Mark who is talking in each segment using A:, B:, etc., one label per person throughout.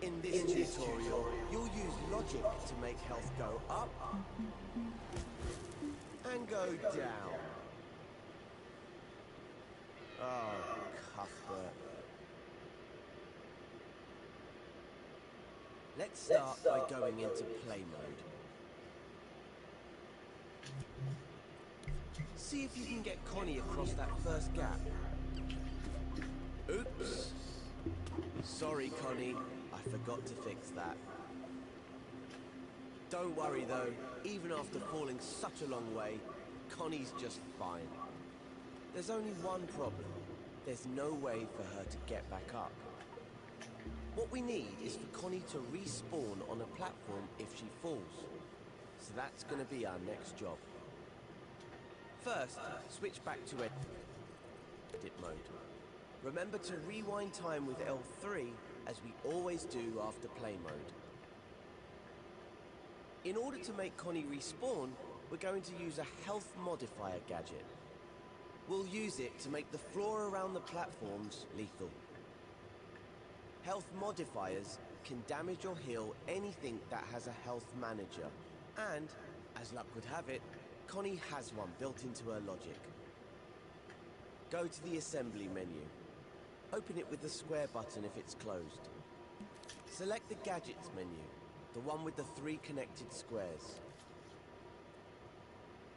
A: In this tutorial, you'll use logic to make health go up and go down. Oh, Cuthbert. Let's start by going into play mode. See if you can get Connie across that first gap. Oops. Sorry, Connie. I forgot to fix that. Don't worry though, even after falling such a long way, Connie's just fine. There's only one problem. There's no way for her to get back up. What we need is for Connie to respawn on a platform if she falls. So that's going to be our next job. First, switch back to edit mode. Remember to rewind time with L3 as we always do after play mode. In order to make Connie respawn, we're going to use a health modifier gadget. We'll use it to make the floor around the platforms lethal. Health modifiers can damage or heal anything that has a health manager. And, as luck would have it, Connie has one built into her logic. Go to the assembly menu. Open it with the square button if it's closed. Select the gadgets menu, the one with the 3 connected squares.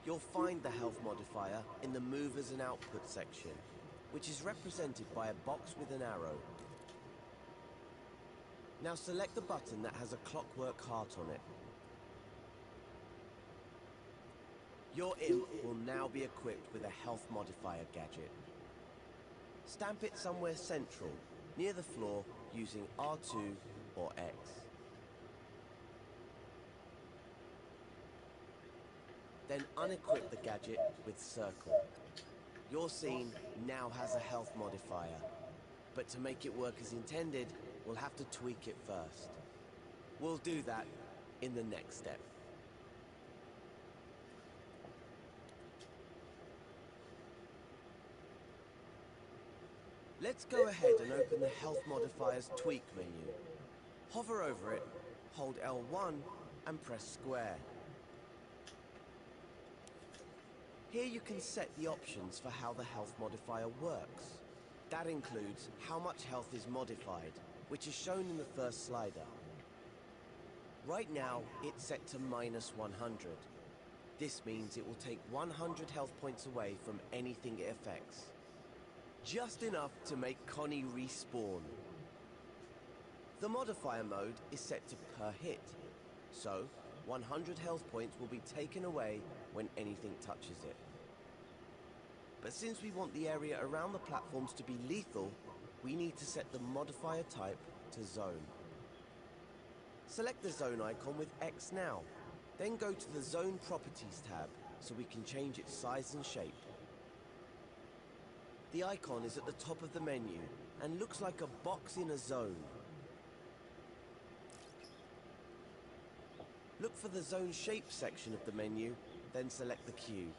A: You'll find the health modifier in the movers and output section, which is represented by a box with an arrow. Now select the button that has a clockwork heart on it. Your imp will now be equipped with a health modifier gadget. Stamp it somewhere central, near the floor, using R2 or X. Then unequip the gadget with circle. Your scene now has a health modifier, but to make it work as intended, we'll have to tweak it first. We'll do that in the next step. Let's go ahead and open the Health Modifiers Tweak menu. Hover over it, hold L1 and press square. Here you can set the options for how the health modifier works. That includes how much health is modified, which is shown in the first slider. Right now, it's set to -100. This means it will take 100 health points away from anything it affects. Just enough to make Connie respawn. The modifier mode is set to per hit, so 100 health points will be taken away when anything touches it. But since we want the area around the platforms to be lethal, we need to set the modifier type to zone. Select the zone icon with X now, then go to the Zone Properties tab so we can change its size and shape. The icon is at the top of the menu and looks like a box in a zone. Look for the Zone Shape section of the menu, then select the cube.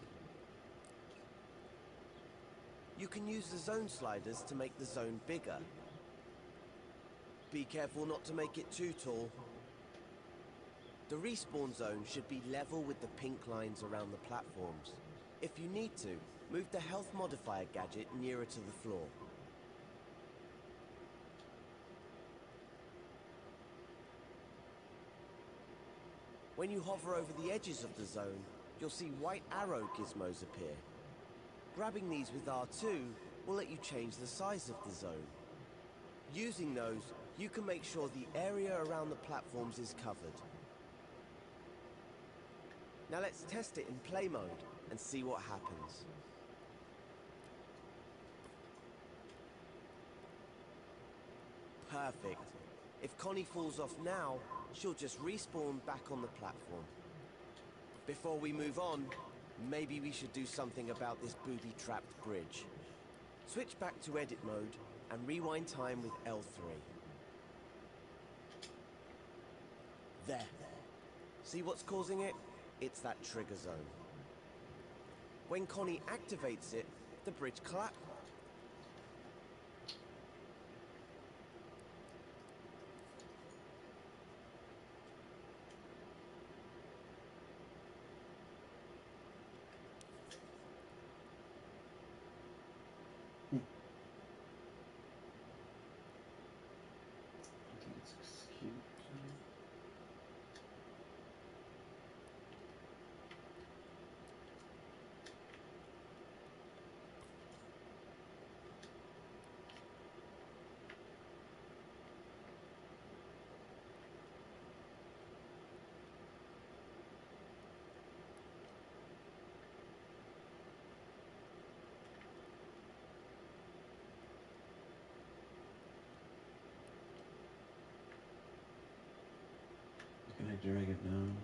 A: You can use the zone sliders to make the zone bigger. Be careful not to make it too tall. The respawn zone should be level with the pink lines around the platforms. If you need to, move the health modifier gadget nearer to the floor. When you hover over the edges of the zone, you'll see white arrow gizmos appear. Grabbing these with R2 will let you change the size of the zone. Using those, you can make sure the area around the platforms is covered. Now let's test it in play mode and see what happens. Perfect. If Connie falls off now, she'll just respawn back on the platform. Before we move on, maybe we should do something about this booby-trapped bridge. Switch back to edit mode and rewind time with L3. There. See what's causing it? It's that trigger zone. When Connie activates it, the bridge collapses.
B: drag it down.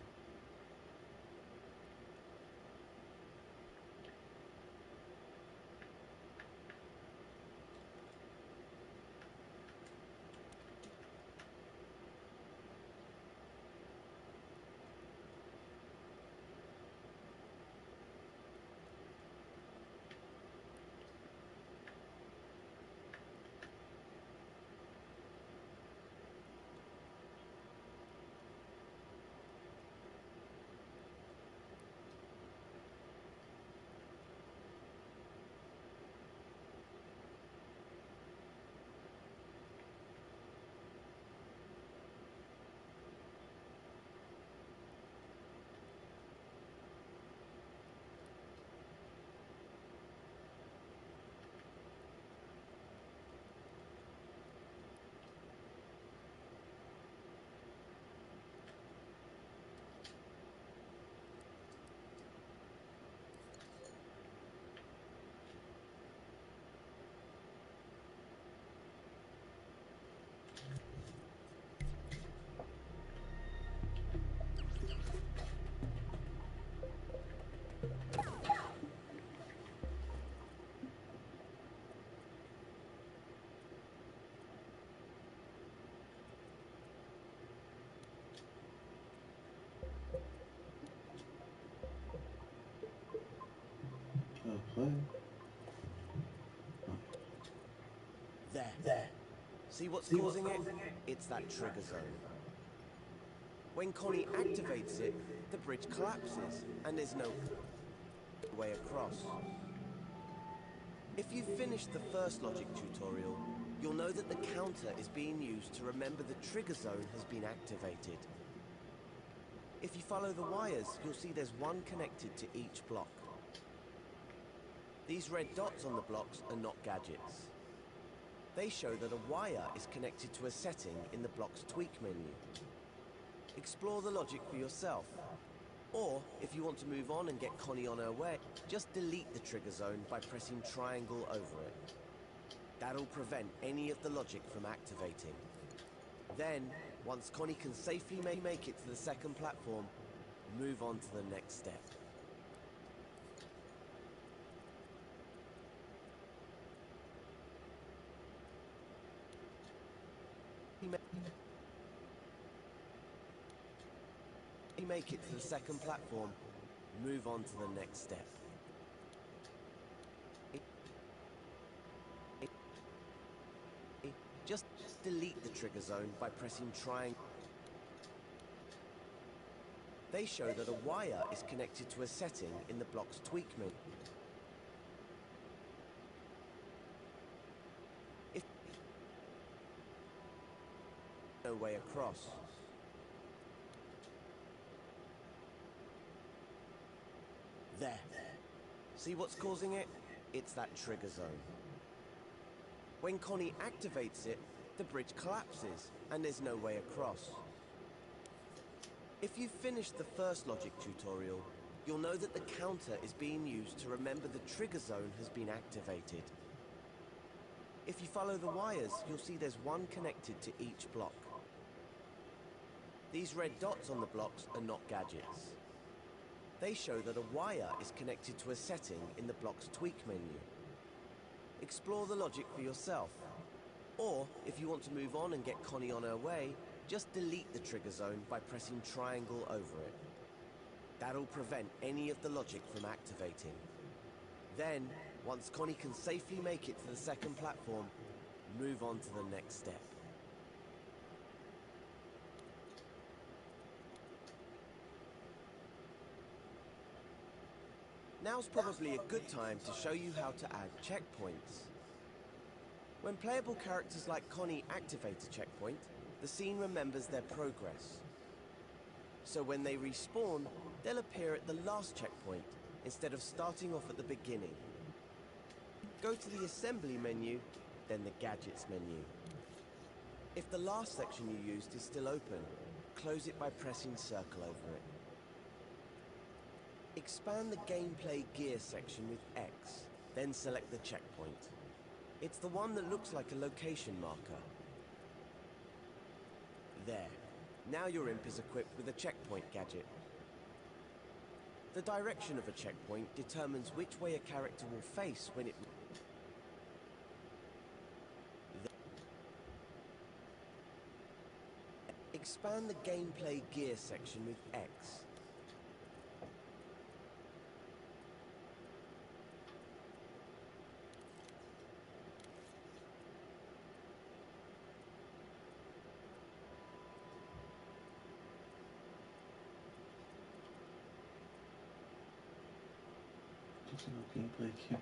B: Play.
A: There. See what's causing it? It's that trigger zone. When Connie activates it, the bridge collapses, and there's no way across. If you've finished the first logic tutorial, you'll know that the counter is being used to remember the trigger zone has been activated. If you follow the wires, you'll see there's one connected to each block. These red dots on the blocks are not gadgets. They show that a wire is connected to a setting in the block's tweak menu. Explore the logic for yourself. Or, if you want to move on and get Connie on her way, just delete the trigger zone by pressing triangle over it. That'll prevent any of the logic from activating. Then, once Connie can safely make it to the second platform, move on to the next step. Make it to the second platform, move on to the next step. Just delete the trigger zone by pressing triangle. They show that a wire is connected to a setting in the block's tweak menu. If no way across. There. See what's causing it? It's that trigger zone. When Connie activates it, the bridge collapses, and there's no way across. If you've finished the first logic tutorial, you'll know that the counter is being used to remember the trigger zone has been activated. If you follow the wires, you'll see there's one connected to each block. These red dots on the blocks are not gadgets. They show that a wire is connected to a setting in the block's tweak menu. Explore the logic for yourself. Or, if you want to move on and get Connie on her way, just delete the trigger zone by pressing triangle over it. That'll prevent any of the logic from activating. Then, once Connie can safely make it to the second platform, move on to the next step. Now's probably a good time to show you how to add checkpoints. When playable characters like Connie activate a checkpoint, the scene remembers their progress. So when they respawn, they'll appear at the last checkpoint instead of starting off at the beginning. Go to the Assembly menu, then the Gadgets menu. If the last section you used is still open, close it by pressing circle over it. Expand the Gameplay Gear section with X, then select the checkpoint. It's the one that looks like a location marker. There. Now your imp is equipped with a checkpoint gadget. The direction of a checkpoint determines which way a character will face when it... Expand the gameplay gear section with X.
B: Just no gameplay here.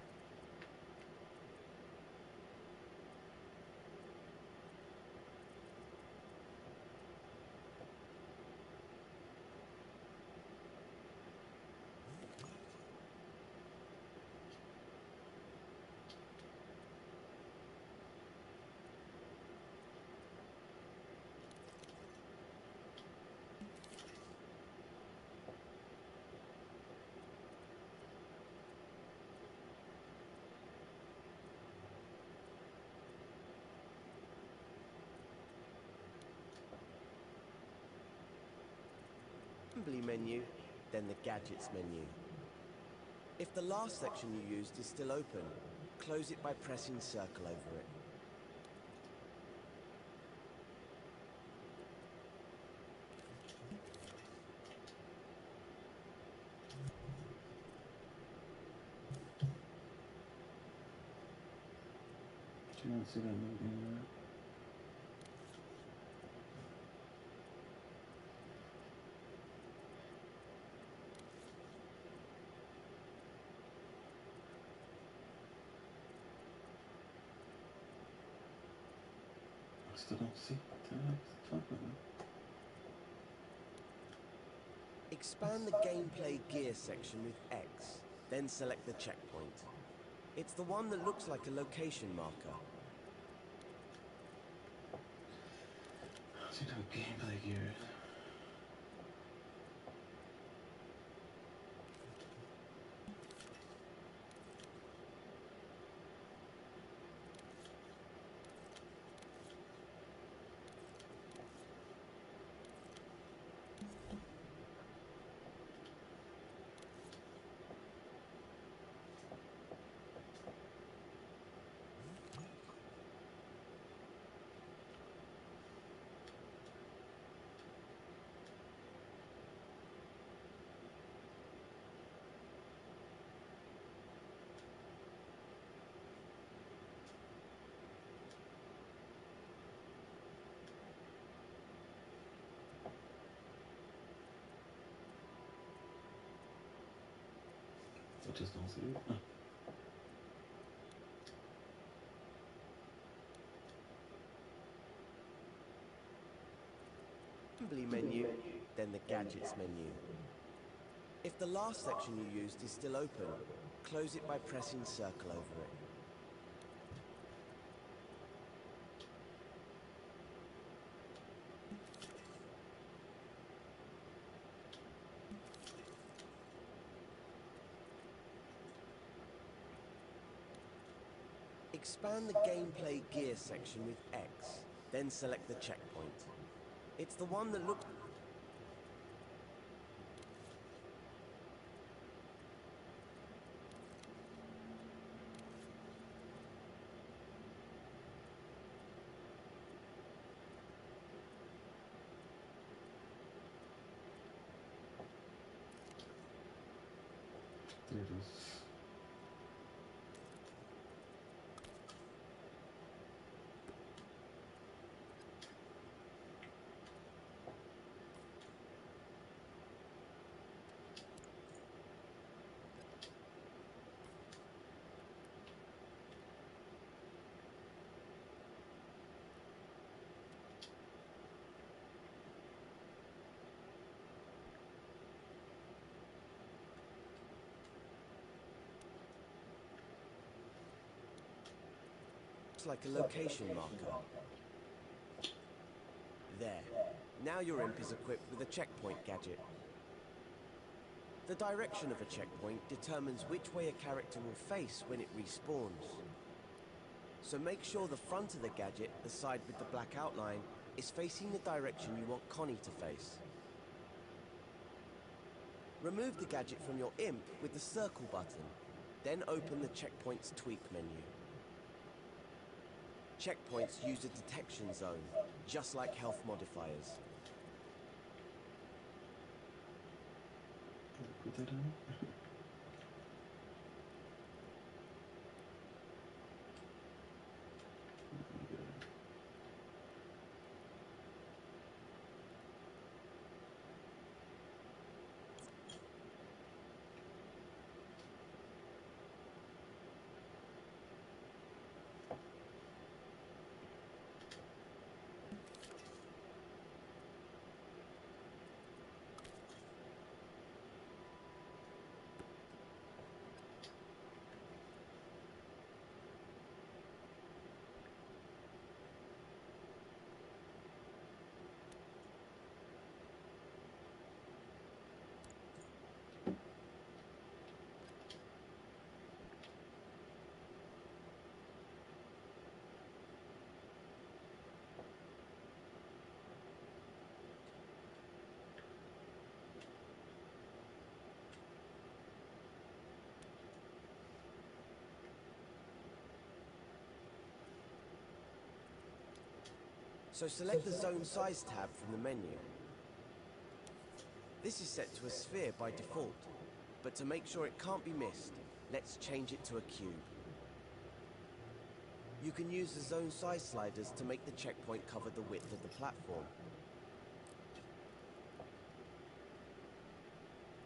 A: Assembly menu, then the Gadgets menu. If the last section you used is still open, close it by pressing circle over it.
B: Do you not see that moving there? I still don't see what the heck's the fuck with it.
A: Expand the gameplay gear section with X, then select the checkpoint. It's the one that looks like a location marker.
B: See no gameplay gear. I just don't see it.
A: Assembly menu, then the Gadgets menu. If the last section you used is still open, close it by pressing circle over it. Expand the gameplay gear section with X, then select the checkpoint. It's the one that looks...
B: There it is.
A: like a location marker. There. Now your imp is equipped with a checkpoint gadget. The direction of a checkpoint determines which way a character will face when it respawns. So make sure the front of the gadget, the side with the black outline, is facing the direction you want Connie to face. Remove the gadget from your imp with the circle button, then open the Checkpoints tweak menu. Checkpoints use a detection zone, just like health modifiers.
B: Put that on.
A: So select the Zone Size tab from the menu. This is set to a sphere by default, but to make sure it can't be missed, let's change it to a cube. You can use the zone size sliders to make the checkpoint cover the width of the platform.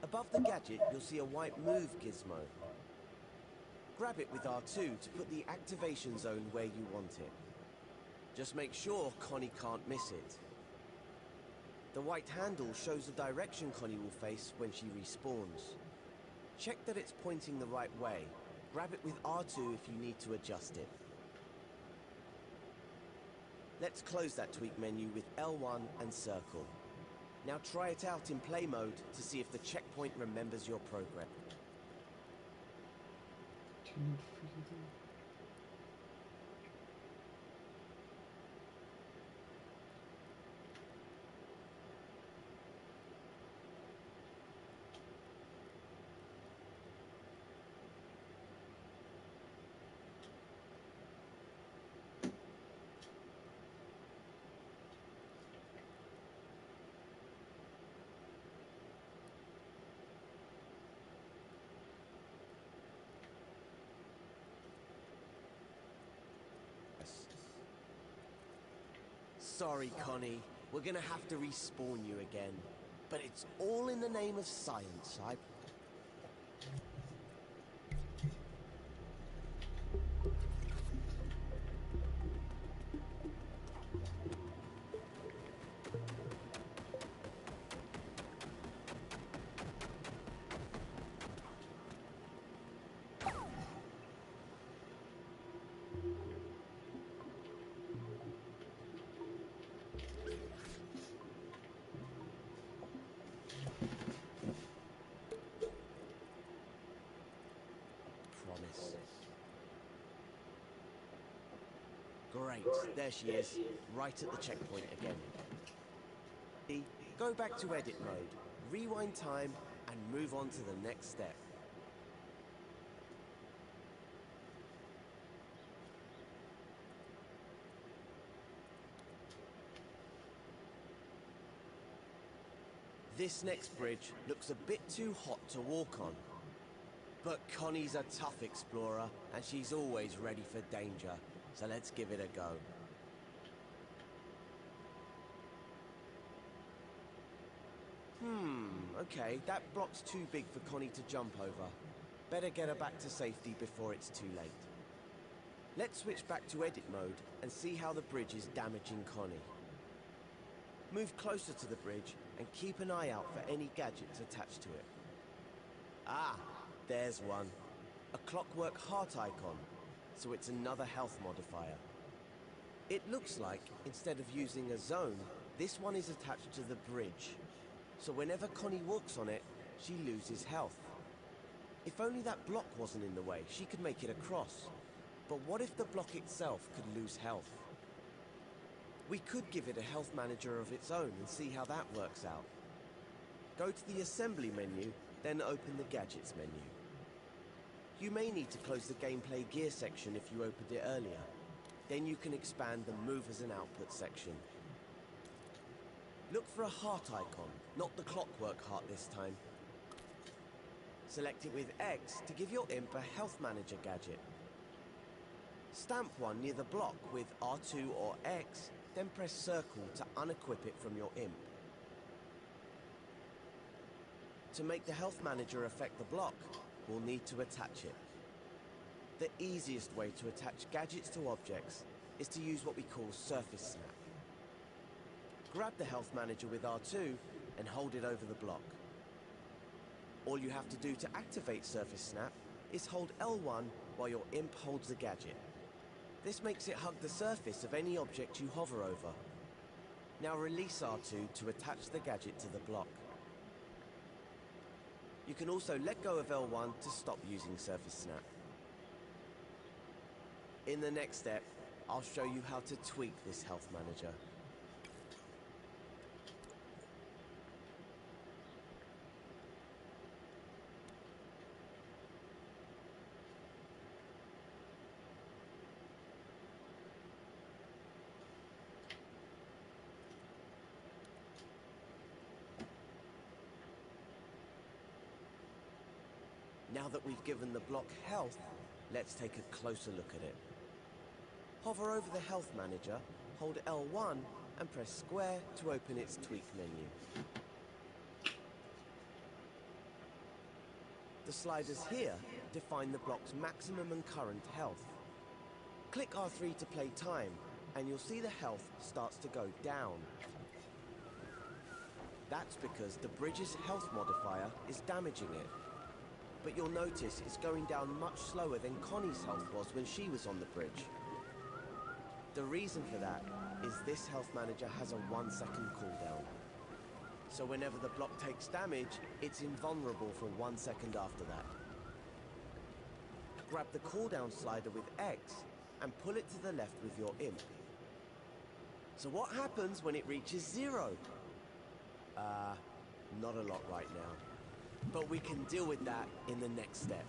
A: Above the gadget, you'll see a white move gizmo. Grab it with R2 to put the activation zone where you want it. Just make sure Connie can't miss it. The white handle shows the direction Connie will face when she respawns. Check that it's pointing the right way. Grab it with R2 if you need to adjust it. Let's close that tweak menu with L1 and circle. Now try it out in play mode to see if the checkpoint remembers your program. Sorry, Connie. We're gonna have to respawn you again. But it's all in the name of science, Promise. Great, there she is, right at the checkpoint again. Go back to edit mode, rewind time, and move on to the next step. This next bridge looks a bit too hot to walk on. But Connie's a tough explorer, and she's always ready for danger, so let's give it a go. Okay, that block's too big for Connie to jump over. Better get her back to safety before it's too late. Let's switch back to edit mode and see how the bridge is damaging Connie. Move closer to the bridge and keep an eye out for any gadgets attached to it. Ah, there's one. A clockwork heart icon, so it's another health modifier. It looks like, instead of using a zone, this one is attached to the bridge. So whenever Connie walks on it, she loses health. If only that block wasn't in the way, she could make it across. But what if the block itself could lose health? We could give it a health manager of its own and see how that works out. Go to the assembly menu, then open the gadgets menu. You may need to close the gameplay gear section if you opened it earlier. Then you can expand the movers and output section. Look for a heart icon, not the clockwork heart this time. Select it with X to give your imp a health manager gadget. Stamp one near the block with R2 or X, then press circle to unequip it from your imp. To make the health manager affect the block, we'll need to attach it. The easiest way to attach gadgets to objects is to use what we call surface snap. Grab the health manager with R2 and hold it over the block. All you have to do to activate surface snap is hold L1 while your imp holds the gadget. This makes it hug the surface of any object you hover over. Now release R2 to attach the gadget to the block. You can also let go of L1 to stop using surface snap. In the next step, I'll show you how to tweak this health manager. Now that we've given the block health, let's take a closer look at it. Hover over the health manager, hold L1 and press square to open its tweak menu. The sliders here define the block's maximum and current health. Click R3 to play time, and you'll see the health starts to go down. That's because the bridge's health modifier is damaging it. But you'll notice it's going down much slower than Connie's health was when she was on the bridge. The reason for that is this health manager has a 1-second cooldown. So whenever the block takes damage, it's invulnerable for 1 second after that. Grab the cooldown slider with X and pull it to the left with your imp. So what happens when it reaches 0? Not a lot right now. But we can deal with that in the next step.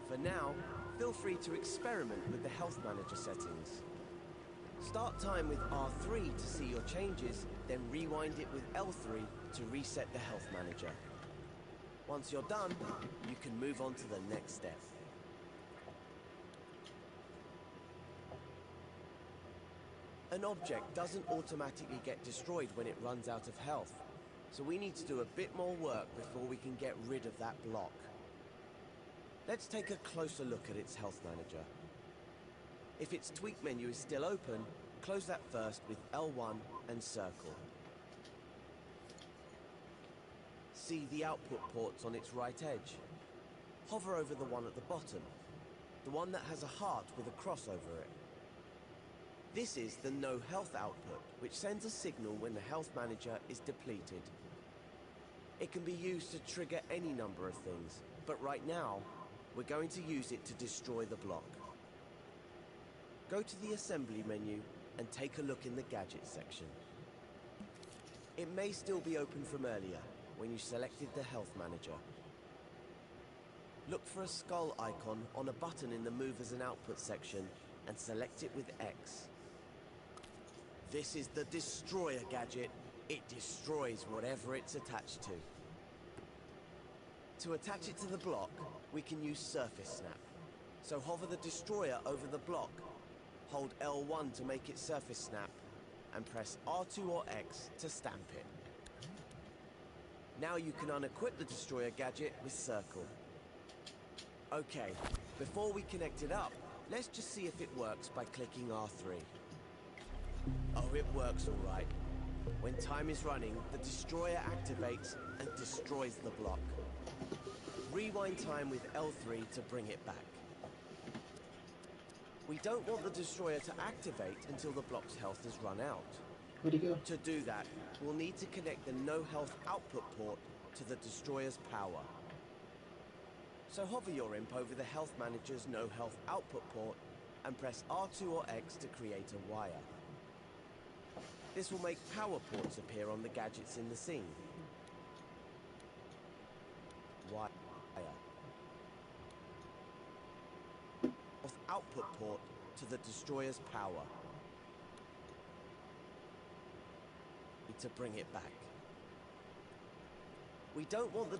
A: For now, feel free to experiment with the health manager settings. Start time with R3 to see your changes, then rewind it with L3 to reset the health manager. Once you're done, you can move on to the next step. An object doesn't automatically get destroyed when it runs out of health. So we need to do a bit more work before we can get rid of that block. Let's take a closer look at its health manager. If its tweak menu is still open, close that first with L1 and circle. See the output ports on its right edge. Hover over the one at the bottom, the one that has a heart with a cross over it. This is the no health output, which sends a signal when the health manager is depleted. It can be used to trigger any number of things, but right now, we're going to use it to destroy the block. Go to the assembly menu and take a look in the gadget section. It may still be open from earlier, when you selected the health manager. Look for a skull icon on a button in the movers and output section and select it with X. This is the Destroyer gadget. It destroys whatever it's attached to. To attach it to the block, we can use surface snap. So hover the Destroyer over the block, hold L1 to make it surface snap, and press R2 or X to stamp it. Now you can unequip the Destroyer gadget with circle. Okay, before we connect it up, let's just see if it works by clicking R3. Oh, it works all right. When time is running, the Destroyer activates and destroys the block. Rewind time with L3 to bring it back. We don't want the Destroyer to activate until the block's health has run out.
B: Where'd he go?
A: To do that, we'll need to connect the no health output port to the Destroyer's power. So hover your imp over the health manager's no health output port and press R2 or X to create a wire. This will make power ports appear on the gadgets in the scene. Wire. Output port to the destroyer's power. Need to bring it back. We don't want the...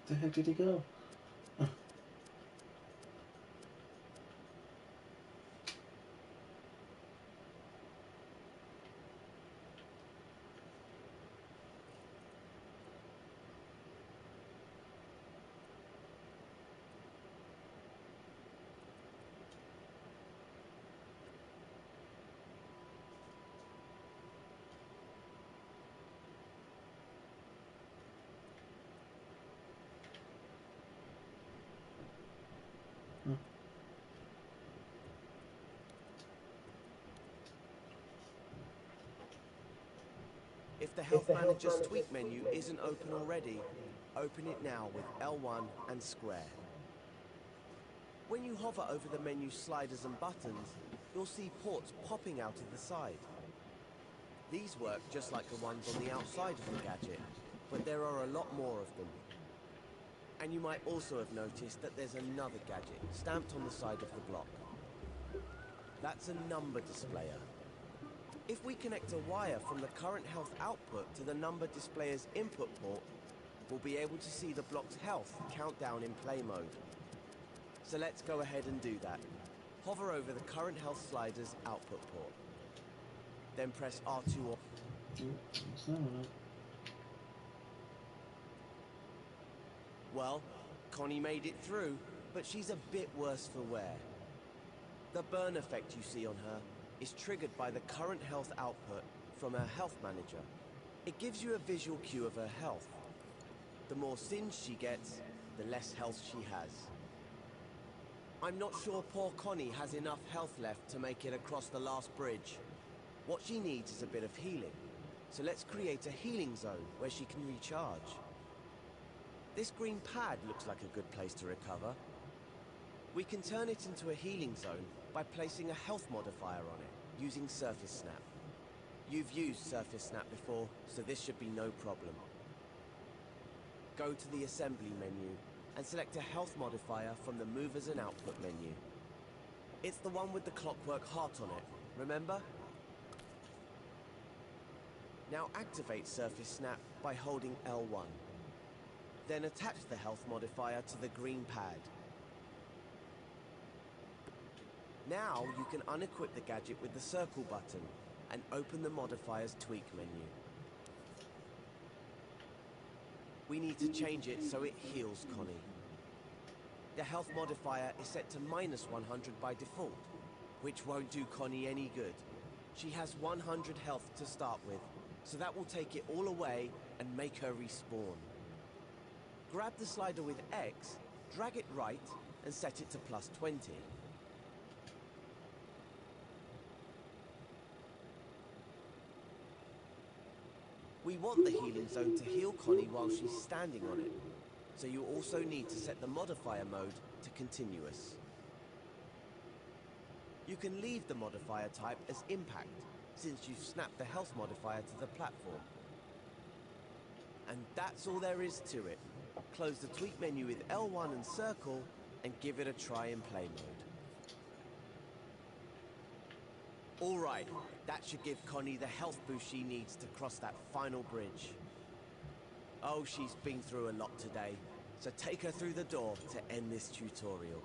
B: The heck did he go?
A: If the Health Manager's tweak menu isn't open already, open it now with L1 and square. When you hover over the menu sliders and buttons, you'll see ports popping out of the side. These work just like the ones on the outside of the gadget, but there are a lot more of them. And you might also have noticed that there's another gadget stamped on the side of the block. That's a number displayer. If we connect a wire from the current health output to the number displayer's input port, we'll be able to see the block's health countdown in play mode. So let's go ahead and do that. Hover over the current health slider's output port. Then press R2 or... Well, Connie made it through, but she's a bit worse for wear. The burn effect you see on her is triggered by the current health output from her health manager. It gives you a visual cue of her health. The more singed she gets, the less health she has. I'm not sure poor Connie has enough health left to make it across the last bridge. What she needs is a bit of healing, so let's create a healing zone where she can recharge. This green pad looks like a good place to recover. We can turn it into a healing zone by placing a health modifier on it, using Surface Snap. You've used Surface Snap before, so this should be no problem. Go to the Assembly menu and select a health modifier from the Movers and Output menu. It's the one with the clockwork heart on it, remember? Now activate Surface Snap by holding L1. Then attach the health modifier to the green pad. Now you can unequip the gadget with the circle button and open the modifier's tweak menu. We need to change it so it heals Connie. The health modifier is set to -100 by default, which won't do Connie any good. She has 100 health to start with, so that will take it all away and make her respawn. Grab the slider with X, drag it right, and set it to +20. We want the healing zone to heal Connie while she's standing on it, so you also need to set the modifier mode to continuous. You can leave the modifier type as impact, since you've snapped the health modifier to the platform. And that's all there is to it. Close the tweak menu with L1 and circle, and give it a try in play mode. Alright, that should give Connie the health boost she needs to cross that final bridge. Oh, she's been through a lot today, so take her through the door to end this tutorial.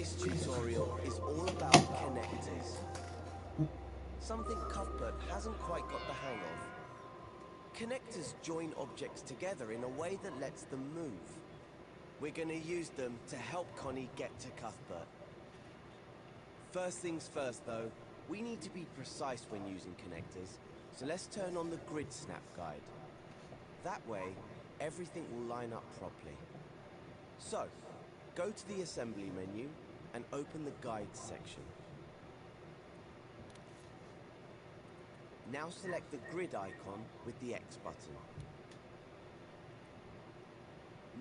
A: This tutorial is all about connectors. Something Cuthbert hasn't quite got the hang of. Connectors join objects together in a way that lets them move. We're going to use them to help Connie get to Cuthbert. First things first though, we need to be precise when using connectors, so let's turn on the grid snap guide. That way, everything will line up properly. So, go to the assembly menu and open the guides section. Now select the grid icon with the X button.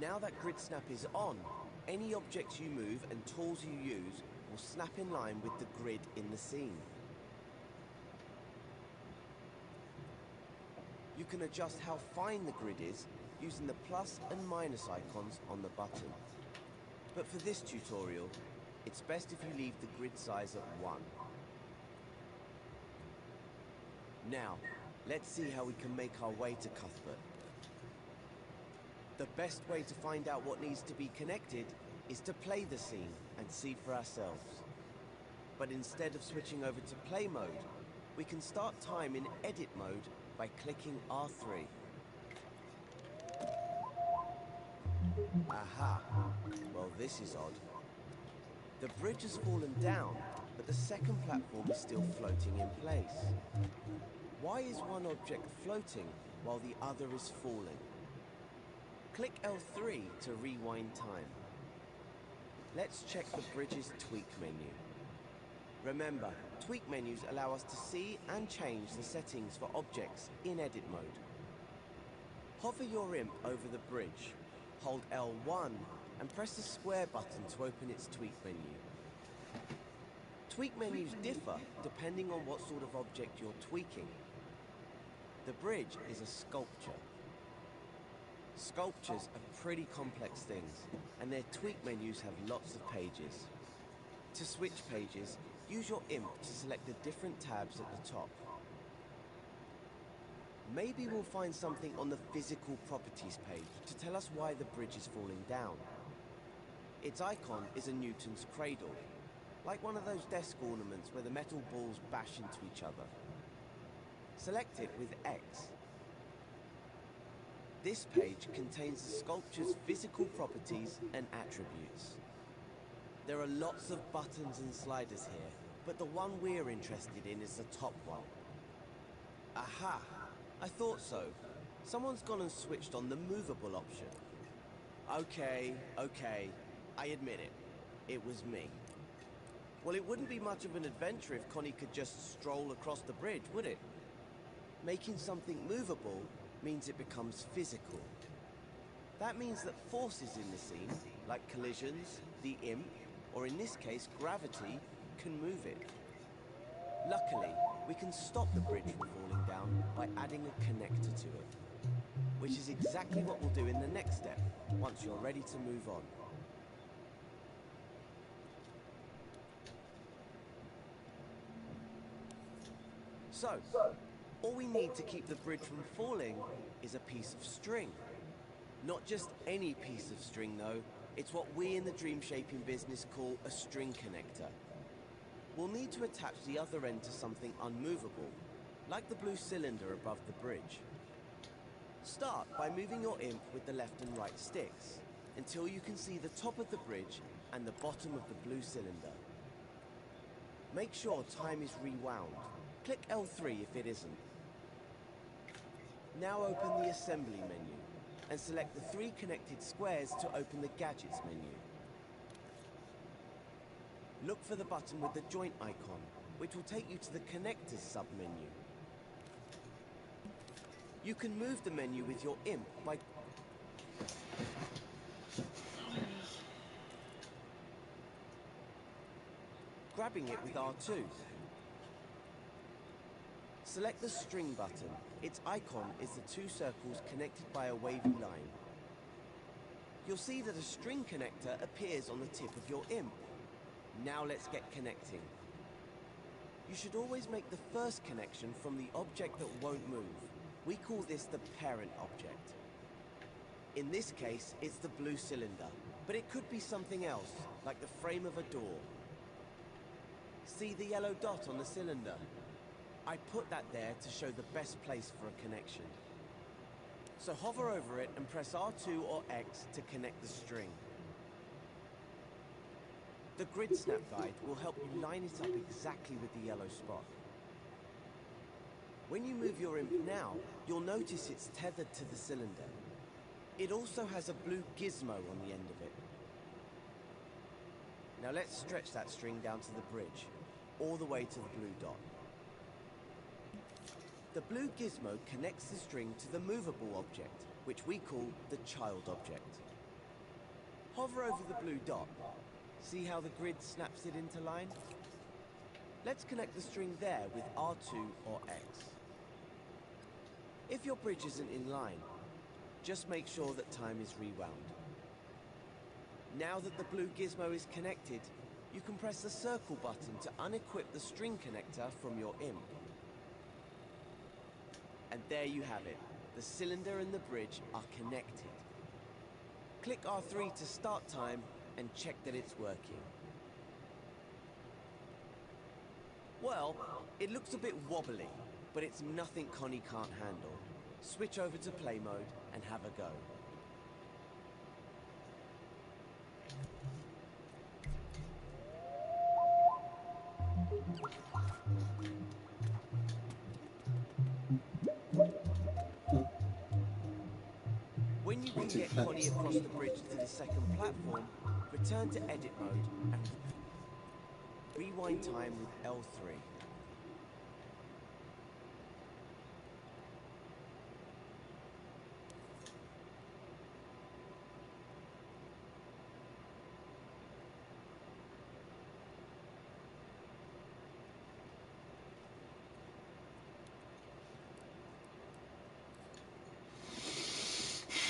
A: Now that grid snap is on, any objects you move and tools you use will snap in line with the grid in the scene. You can adjust how fine the grid is using the plus and minus icons on the button. But for this tutorial, it's best if you leave the grid size at 1. Now, let's see how we can make our way to Cuthbert. The best way to find out what needs to be connected is to play the scene and see for ourselves. But instead of switching over to play mode, we can start time in edit mode by clicking R3. Aha! Well, this is odd. The bridge has fallen down, but the second platform is still floating in place. Why is one object floating while the other is falling? Click L3 to rewind time. Let's check the bridge's tweak menu. Remember, tweak menus allow us to see and change the settings for objects in edit mode. Hover your imp over the bridge, hold L1 and press the square button to open its tweak menu. Tweak menus differ depending on what sort of object you're tweaking. The bridge is a sculpture. Sculptures are pretty complex things, and their tweak menus have lots of pages. To switch pages, use your imp to select the different tabs at the top. Maybe we'll find something on the physical properties page to tell us why the bridge is falling down. Its icon is a Newton's cradle, like one of those desk ornaments where the metal balls bash into each other. Select it with X. This page contains the sculpture's physical properties and attributes. There are lots of buttons and sliders here, but the one we're interested in is the top one. Aha! I thought so. Someone's gone and switched on the movable option. Okay, I admit it. It was me. Well, it wouldn't be much of an adventure if Connie could just stroll across the bridge, would it? Making something movable means it becomes physical. That means that forces in the scene, like collisions, the imp, or in this case gravity, can move it. Luckily, we can stop the bridge from falling down by adding a connector to it, which is exactly what we'll do in the next step, once you're ready to move on. So, all we need to keep the bridge from falling is a piece of string. Not just any piece of string though, it's what we in the dream shaping business call a string connector. We'll need to attach the other end to something unmovable, like the blue cylinder above the bridge. Start by moving your imp with the left and right sticks, until you can see the top of the bridge and the bottom of the blue cylinder. Make sure time is rewound. Click L3 if it isn't. Now open the assembly menu and select the 3 connected squares to open the gadgets menu. Look for the button with the joint icon, which will take you to the connectors sub-menu. You can move the menu with your imp by grabbing it with R2. Select the string button. Its icon is the 2 circles connected by a wavy line. You'll see that a string connector appears on the tip of your imp. Now let's get connecting. You should always make the first connection from the object that won't move. We call this the parent object. In this case, it's the blue cylinder. But it could be something else, like the frame of a door. See the yellow dot on the cylinder? I put that there to show the best place for a connection. So hover over it and press R2 or X to connect the string. The grid snap guide will help you line it up exactly with the yellow spot. When you move your imp now, you'll notice it's tethered to the cylinder. It also has a blue gizmo on the end of it. Now let's stretch that string down to the bridge, all the way to the blue dot. The blue gizmo connects the string to the movable object, which we call the child object. Hover over the blue dot. See how the grid snaps it into line? Let's connect the string there with R2 or X. If your bridge isn't in line, just make sure that time is rewound. Now that the blue gizmo is connected, you can press the circle button to unequip the string connector from your imp. And there you have it. The cylinder and the bridge are connected. Click R3 to start time and check that it's working. Well, it looks a bit wobbly, but it's nothing Connie can't handle. Switch over to play mode and have a go. When you can get Connie across the bridge to the second platform, return to edit mode and rewind time with L3.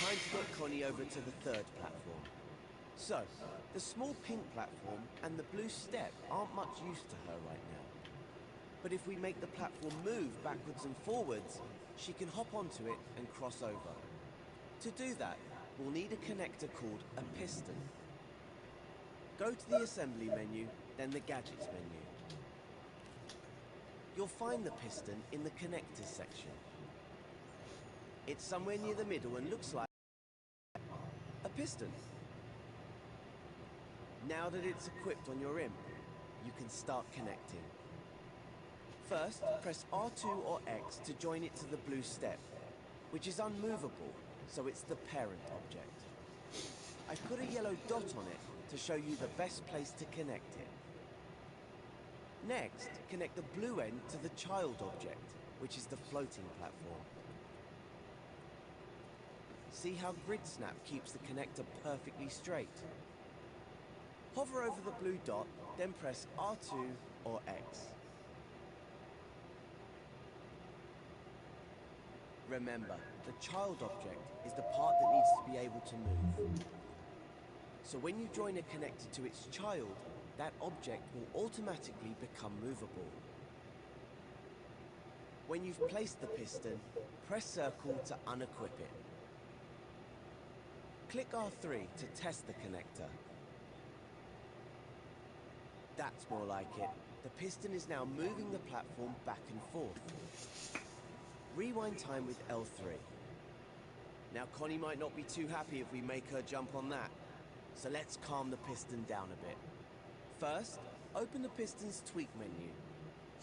A: Time to get Connie over to the third platform. So, the small pink platform and the blue step aren't much use to her right now. But if we make the platform move backwards and forwards, she can hop onto it and cross over. To do that, we'll need a connector called a piston. Go to the assembly menu, then the gadgets menu. You'll find the piston in the connectors section. It's somewhere near the middle and looks like a piston. Now that it's equipped on your imp, you can start connecting. First, press R2 or X to join it to the blue step, which is unmovable, so it's the parent object. I've put a yellow dot on it to show you the best place to connect it. Next, connect the blue end to the child object, which is the floating platform. See how grid snap keeps the connector perfectly straight? Hover over the blue dot, then press R2 or X. Remember, the child object is the part that needs to be able to move. So when you join a connector to its child, that object will automatically become movable. When you've placed the piston, press circle to unequip it. Click R3 to test the connector. That's more like it. The piston is now moving the platform back and forth. Rewind time with L3. Now Connie might not be too happy if we make her jump on that. So let's calm the piston down a bit. First, open the piston's tweak menu.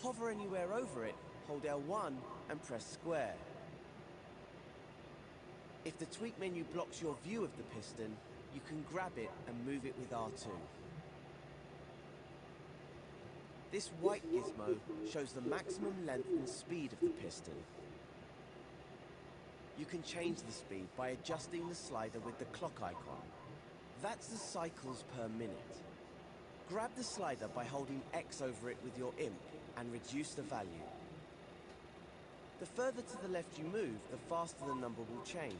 A: Hover anywhere over it, hold L1 and press square. If the tweak menu blocks your view of the piston, you can grab it and move it with R2. This white gizmo shows the maximum length and speed of the piston. You can change the speed by adjusting the slider with the clock icon. That's the cycles per minute. Grab the slider by holding X over it with your imp and reduce the value. The further to the left you move, the faster the number will change.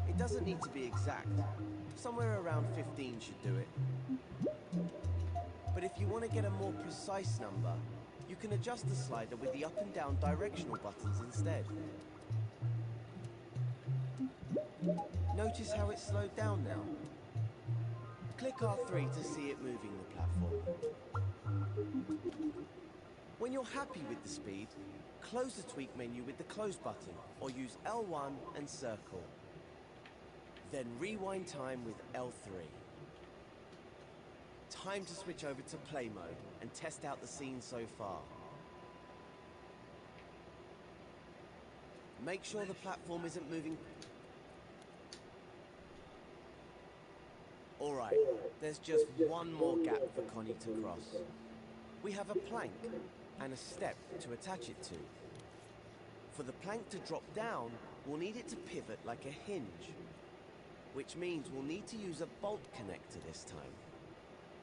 A: It doesn't need to be exact. Somewhere around 15 should do it. But if you want to get a more precise number, you can adjust the slider with the up and down directional buttons instead. Notice how it's slowed down now? Click R3 to see it moving the platform. When you're happy with the speed, close the tweak menu with the close button or use L1 and circle. Then rewind time with L3. Time to switch over to play mode and test out the scene so far. Make sure the platform isn't moving. Alright, there's just one more gap for Connie to cross. We have a plank and a step to attach it to. For the plank to drop down, we'll need it to pivot like a hinge, which means we'll need to use a bolt connector this time.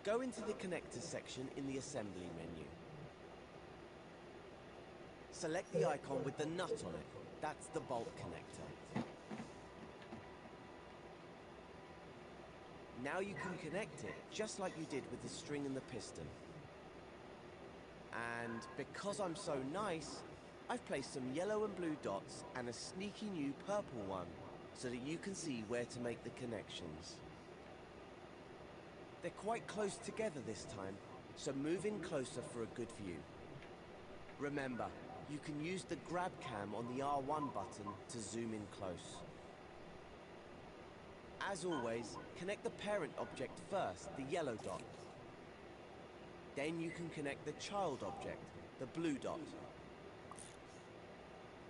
A: Go into the connectors section in the assembly menu. Select the icon with the nut on it. That's the bolt connector. Now you can connect it just like you did with the string and the piston. And because I'm so nice, I've placed some yellow and blue dots and a sneaky new purple one so that you can see where to make the connections. They're quite close together this time, so move in closer for a good view. Remember, you can use the grab cam on the R1 button to zoom in close. As always, connect the parent object first, the yellow dot. Then you can connect the child object, the blue dot.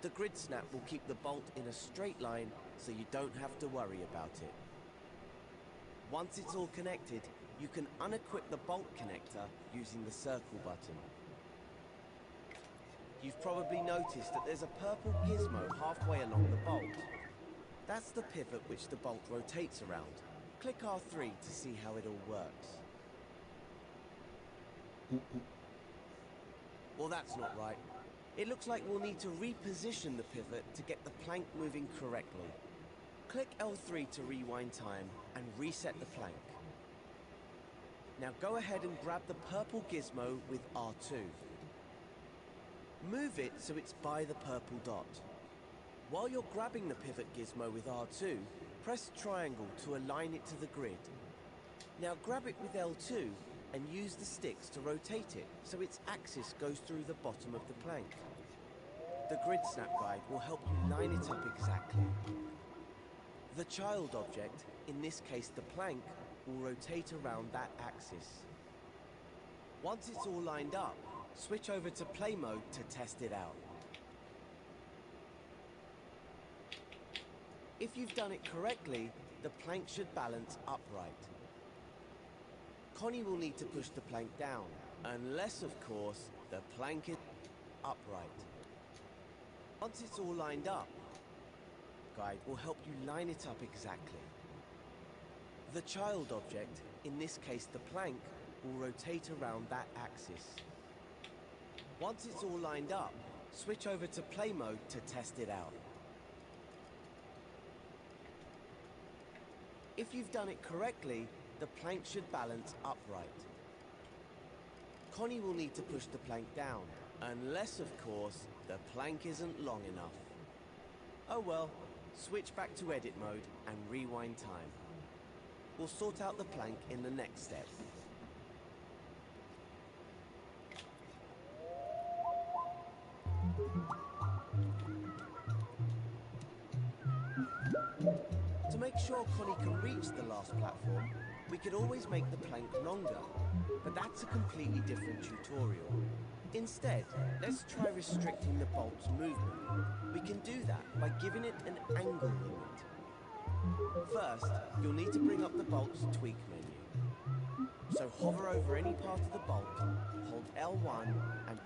A: The grid snap will keep the bolt in a straight line so you don't have to worry about it. Once it's all connected, you can unequip the bolt connector using the circle button. You've probably noticed that there's a purple gizmo halfway along the bolt. That's the pivot which the bolt rotates around. Click R3 to see how it all works. Well, that's not right. It looks like we'll need to reposition the pivot to get the plank moving correctly. Click L3 to rewind time and reset the plank. Now go ahead and grab the purple gizmo with R2. Move it so it's by the purple dot. While you're grabbing the pivot gizmo with R2, press triangle to align it to the grid. Now grab it with L2 and use the sticks to rotate it so its axis goes through the bottom of the plank. The grid snap guide will help you line it up exactly. The child object, in this case the plank, will rotate around that axis. Once it's all lined up, switch over to play mode to test it out. If you've done it correctly, the plank should balance upright. Connie will need to push the plank down, unless, of course, the plank is upright. Once it's all lined up, the guide will help you line it up exactly. The child object, in this case the plank, will rotate around that axis. Once it's all lined up, switch over to play mode to test it out. If you've done it correctly, the plank should balance upright. Connie will need to push the plank down, unless, of course, the plank isn't long enough. Oh well, switch back to edit mode and rewind time. We'll sort out the plank in the next step. To make sure Connie can reach the last platform, we could always make the plank longer, but that's a completely different tutorial. Instead, let's try restricting the bolt's movement. We can do that by giving it an angle limit. First, you'll need to bring up the bolt's tweak menu. So hover over any part of the bolt, hold L1 and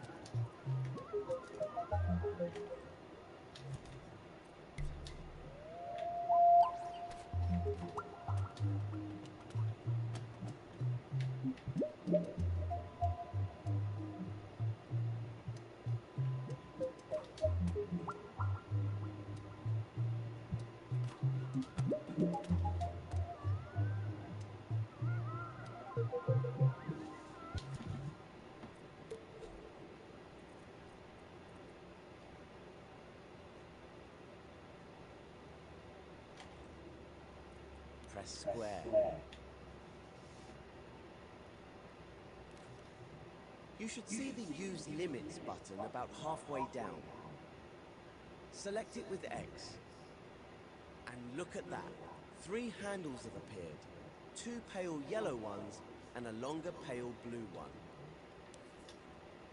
A: press square. You should see the Use Limits button about halfway down. Select it with X. And look at that. 3 handles have appeared. 2 pale yellow ones and a longer pale blue one.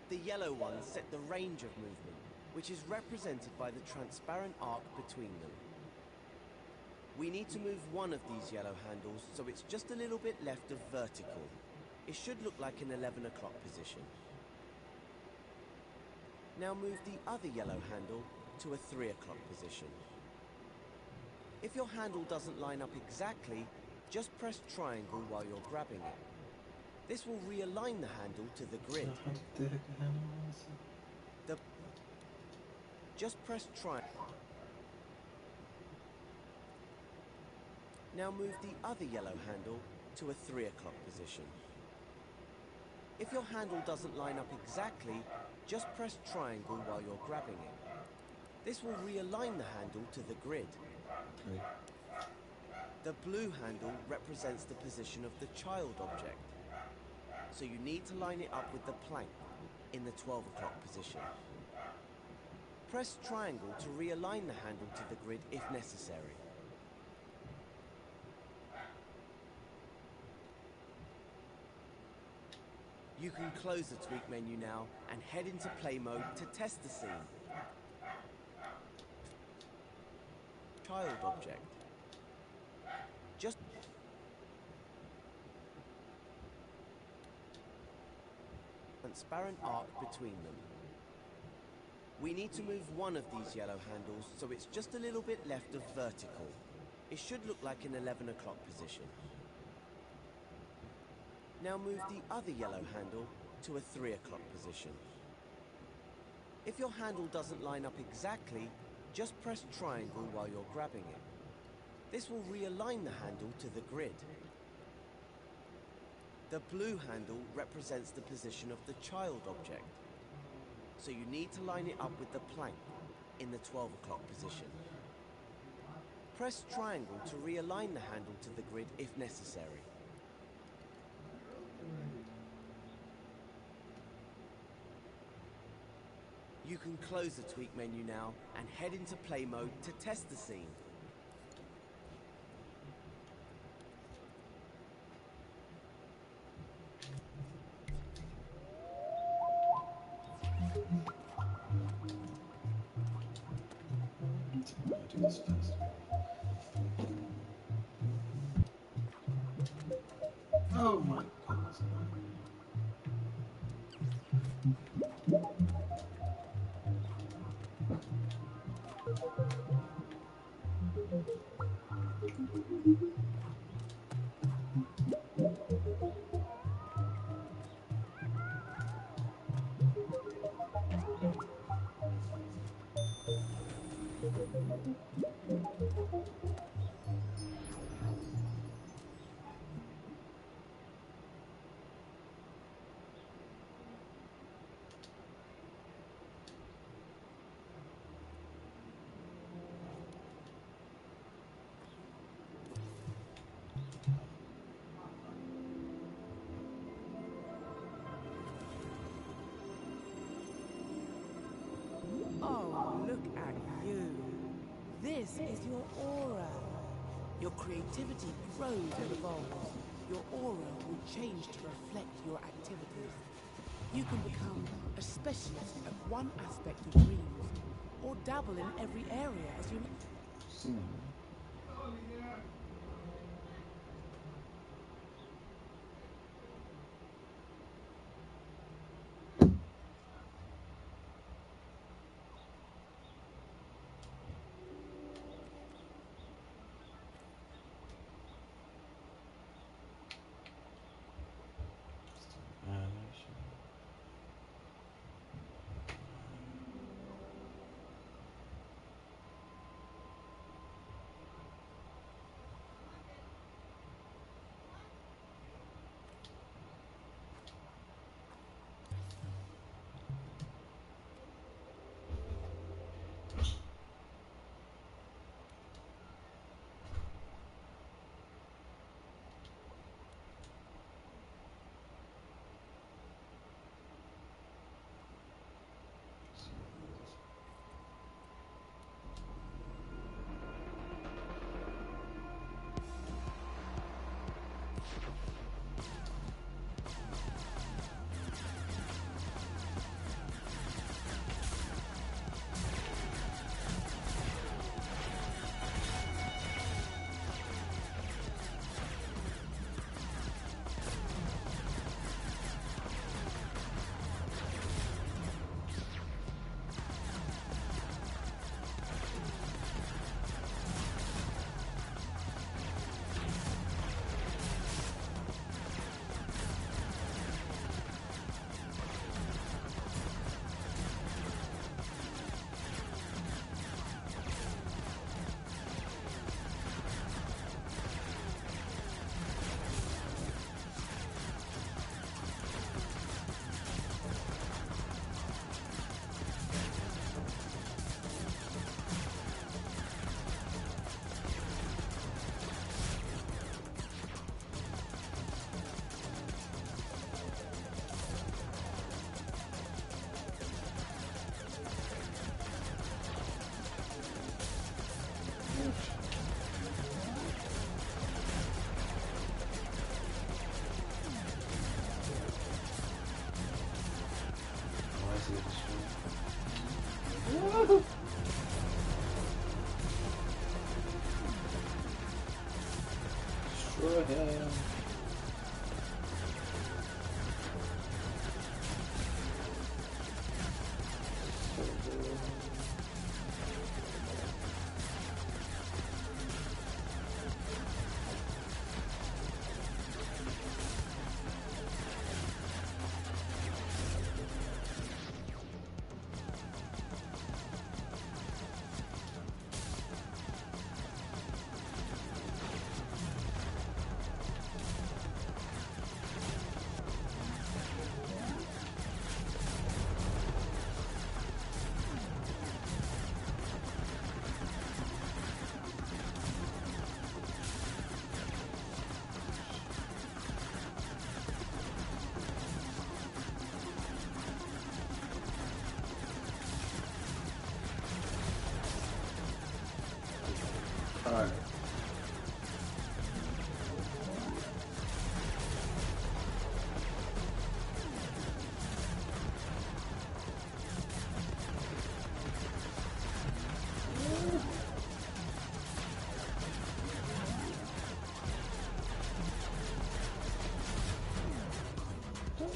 A: The yellow ones set the range of movement, which is represented by the transparent arc between them. We need to move one of these yellow handles so it's just a little bit left of vertical. It should look like an 11 o'clock position. Now move the other yellow handle to a 3 o'clock position. If your handle doesn't line up exactly, just press triangle while you're grabbing it. This will realign the handle to the grid. Just press triangle. Now move the other yellow handle to a 3 o'clock position. If your handle doesn't line up exactly, just press triangle while you're grabbing it. This will realign the handle to the grid.
B: Okay.
A: The blue handle represents the position of the child object, so you need to line it up with the plank in the 12 o'clock position. Press triangle to realign the handle to the grid if necessary. You can close the tweak menu now and head into play mode to test the scene. Child object. Just transparent arc between them. We need to move one of these yellow handles so it's just a little bit left of vertical. It should look like an 11 o'clock position. Now move the other yellow handle to a 3 o'clock position. If your handle doesn't line up exactly, just press triangle while you're grabbing it. This will realign the handle to the grid. The blue handle represents the position of the child object, so you need to line it up with the plank in the 12 o'clock position. Press triangle to realign the handle to the grid if necessary. You can close the tweak menu now and head into play mode to test the scene.
B: I'll do this first. Oh my goodness.
C: Oh, look at you. This is your aura. Your creativity grows and evolves. Your aura will change to reflect your activities. You can become a specialist at one aspect of dreams, or dabble in every area as you...
B: Someone.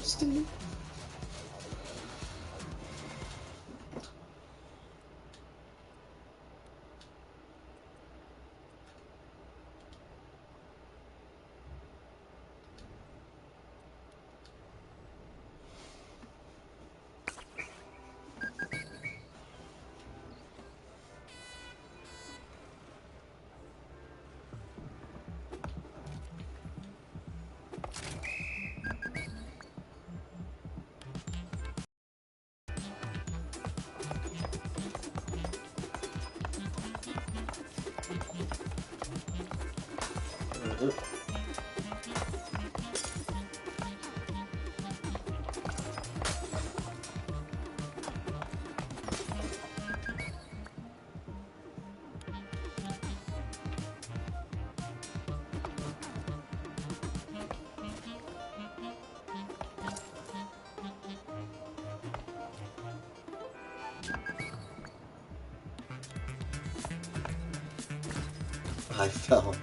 B: Steve. I fell.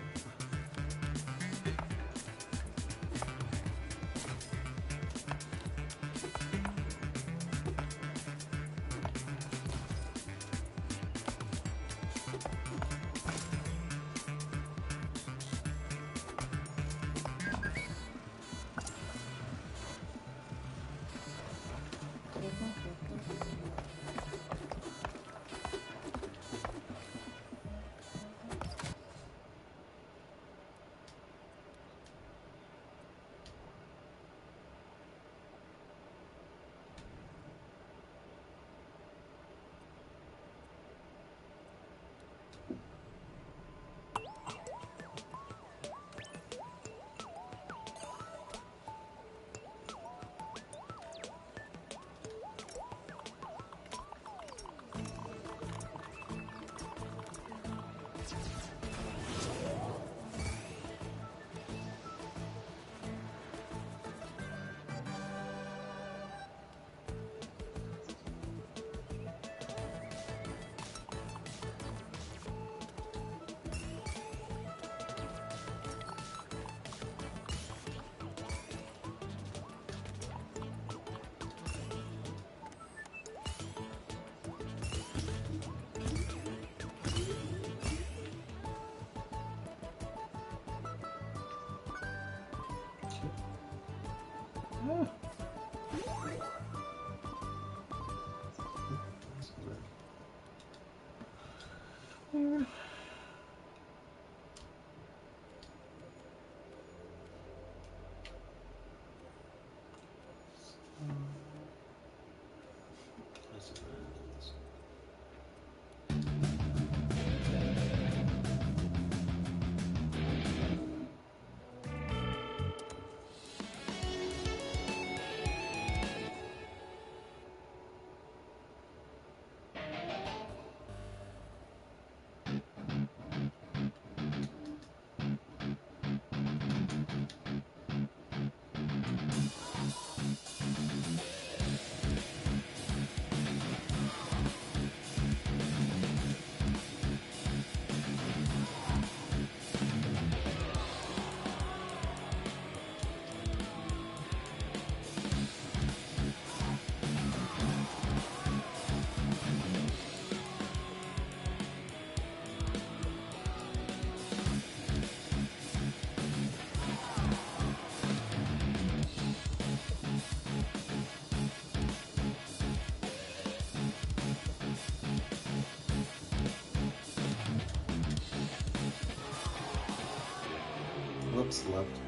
B: Whoops, left.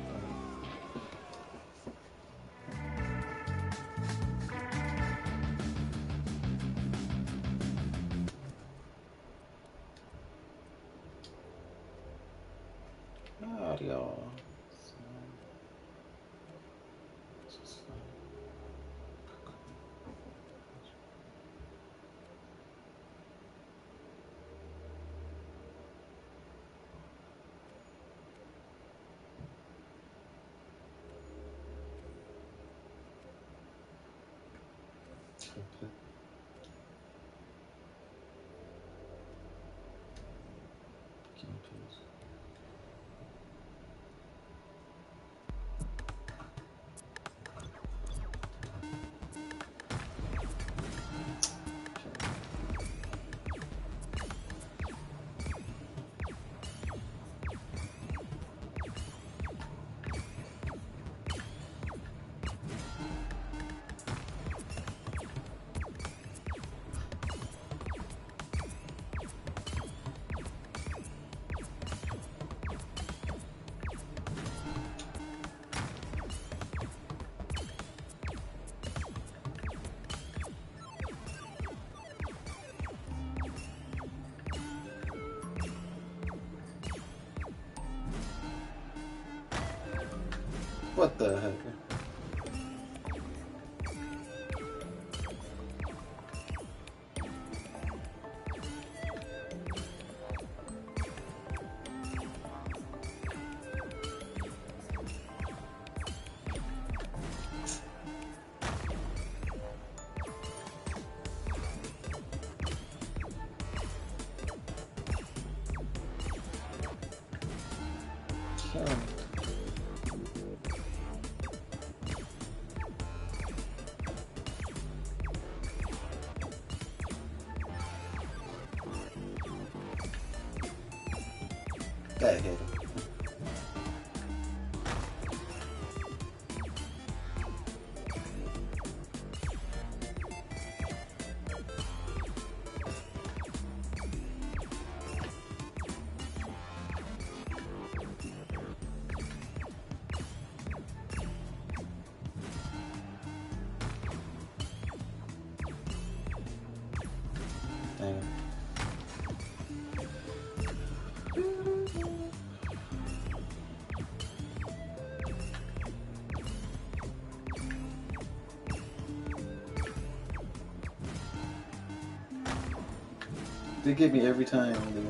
B: Mario. Okay. Campus. What the heck? That hit him. Dang. They get me every time, dude.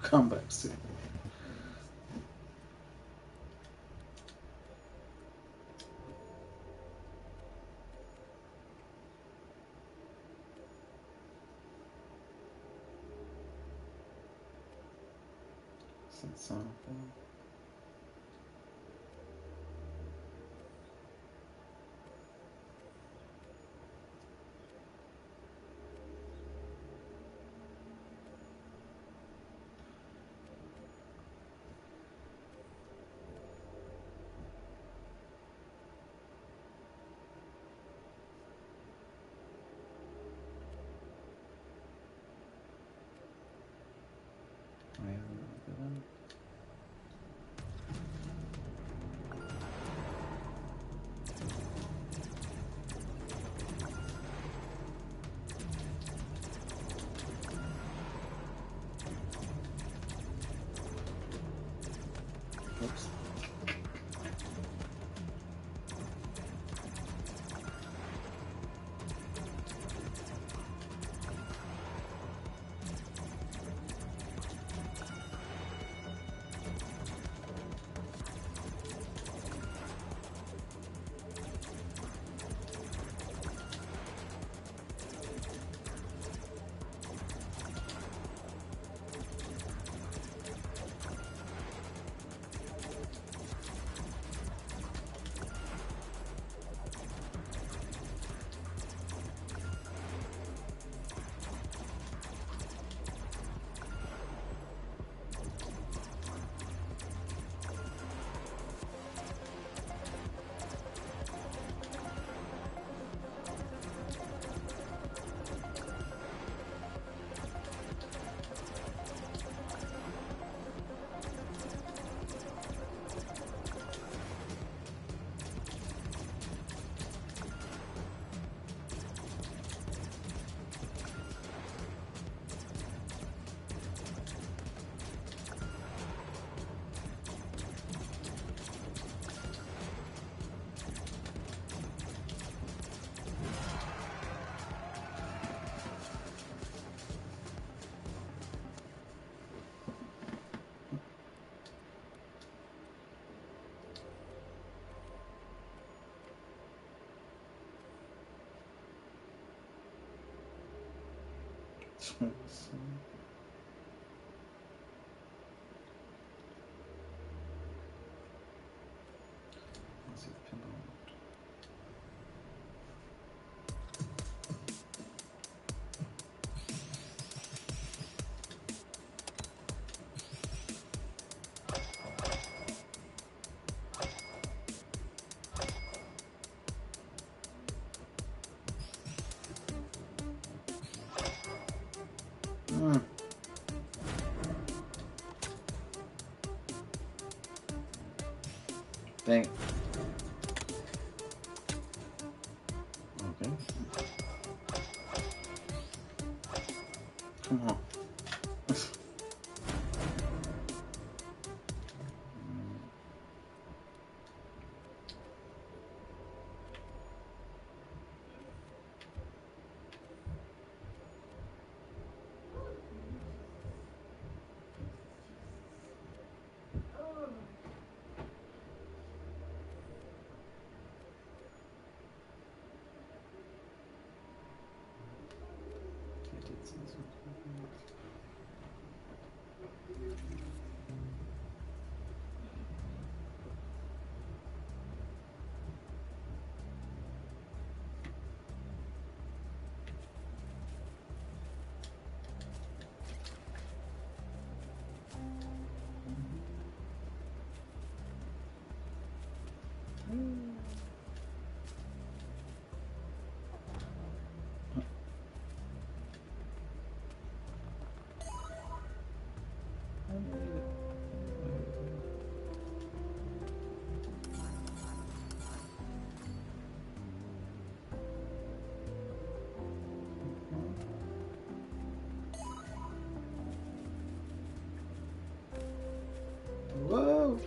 B: Comeback soon. Oops. see the pinball remote. Dang it. Okay. Come on. I did see something. Whoa!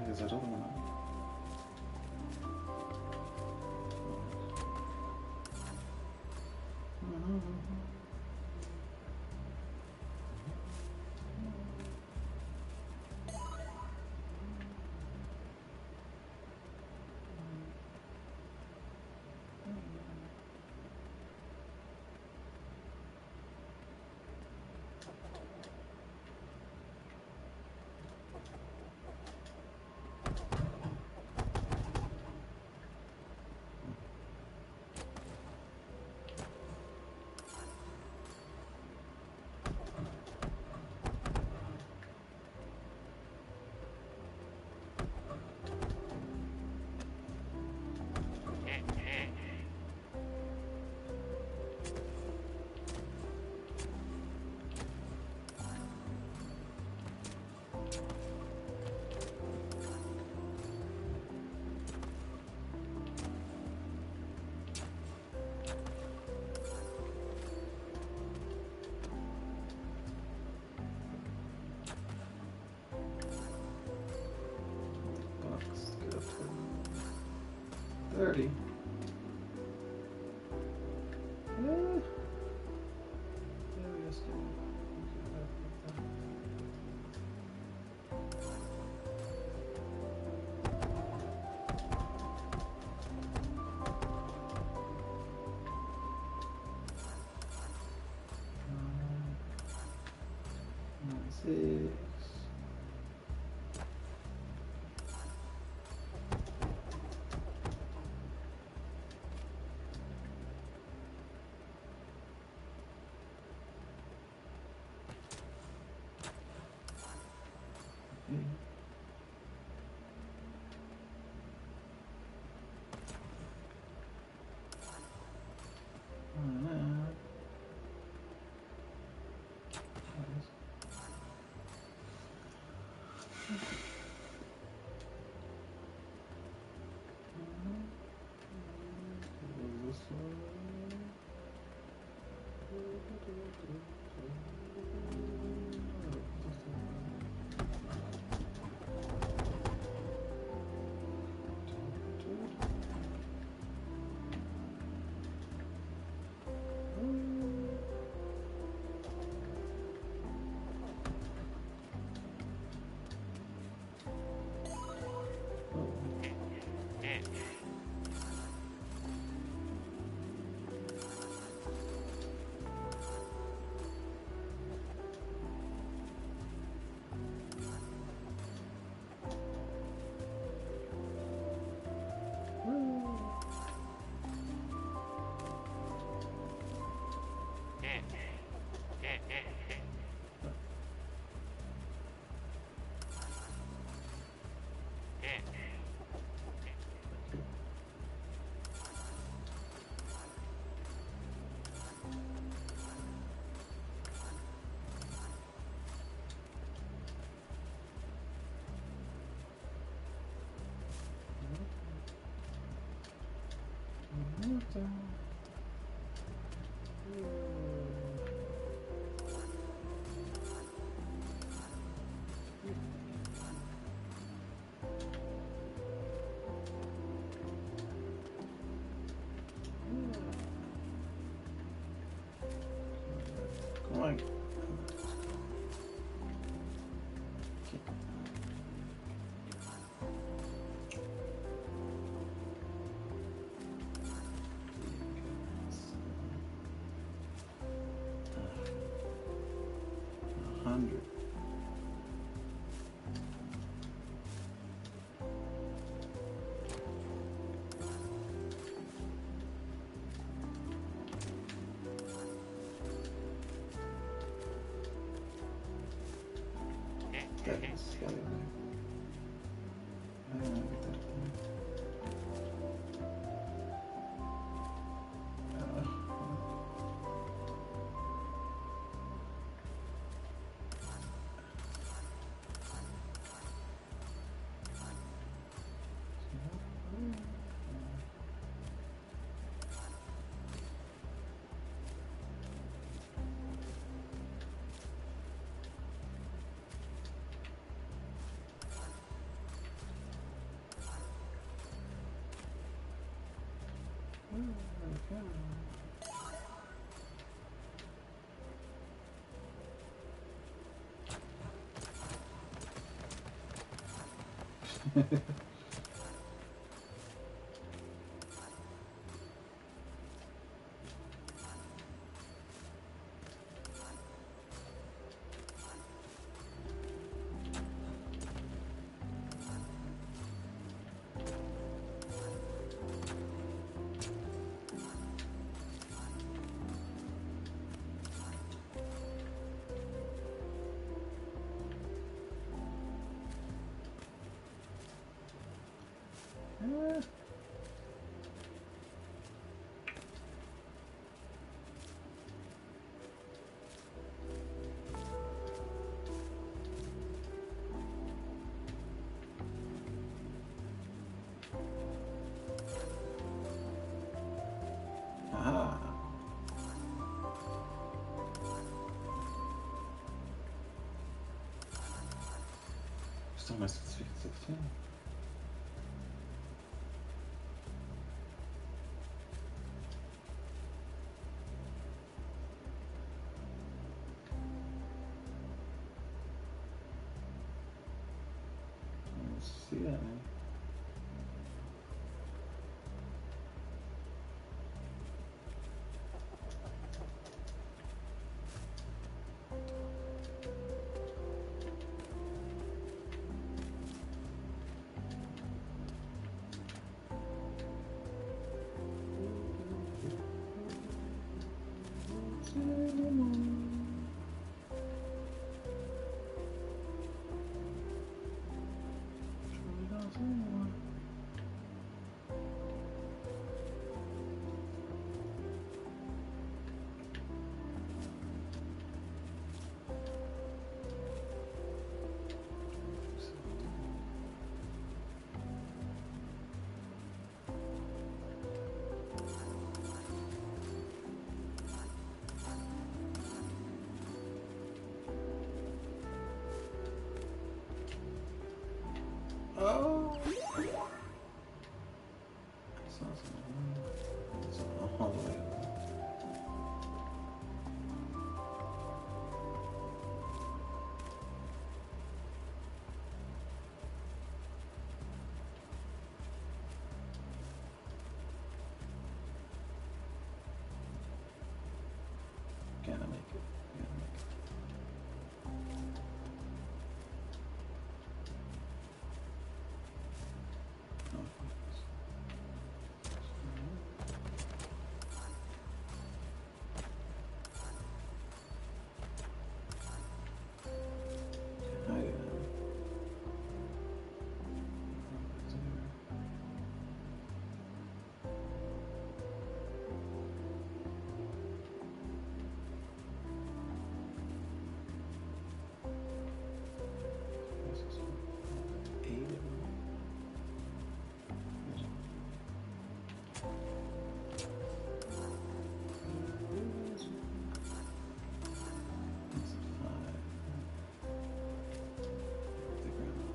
B: There's that other one. Bucks, get up to 30. Six. This one. Come on. $100. That's got it. Ah. Что у нас тут светится? See that, man. Oh! It's all the way up. Can I make it? Can I make it? No, focus. Hide it. This is 8 of them. This is 5. The ground.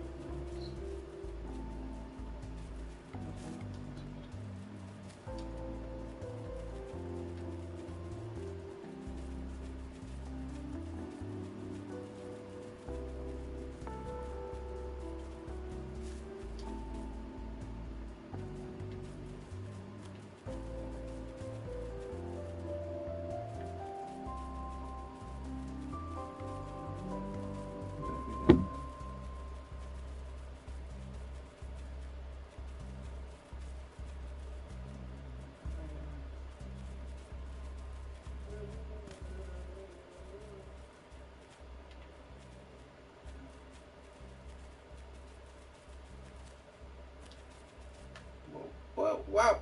B: Whoa, wow.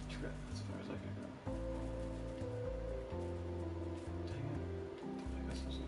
B: Trip as far as I can go. Dang it. I guess this is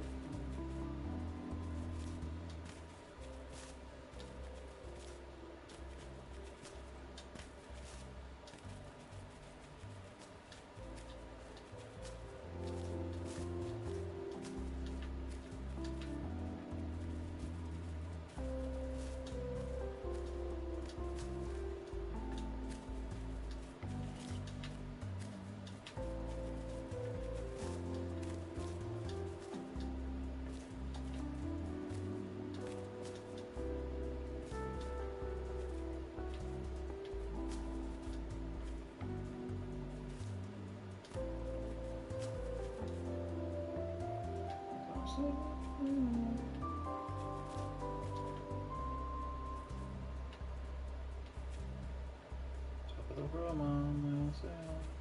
B: top of the world, Mom. I'll say.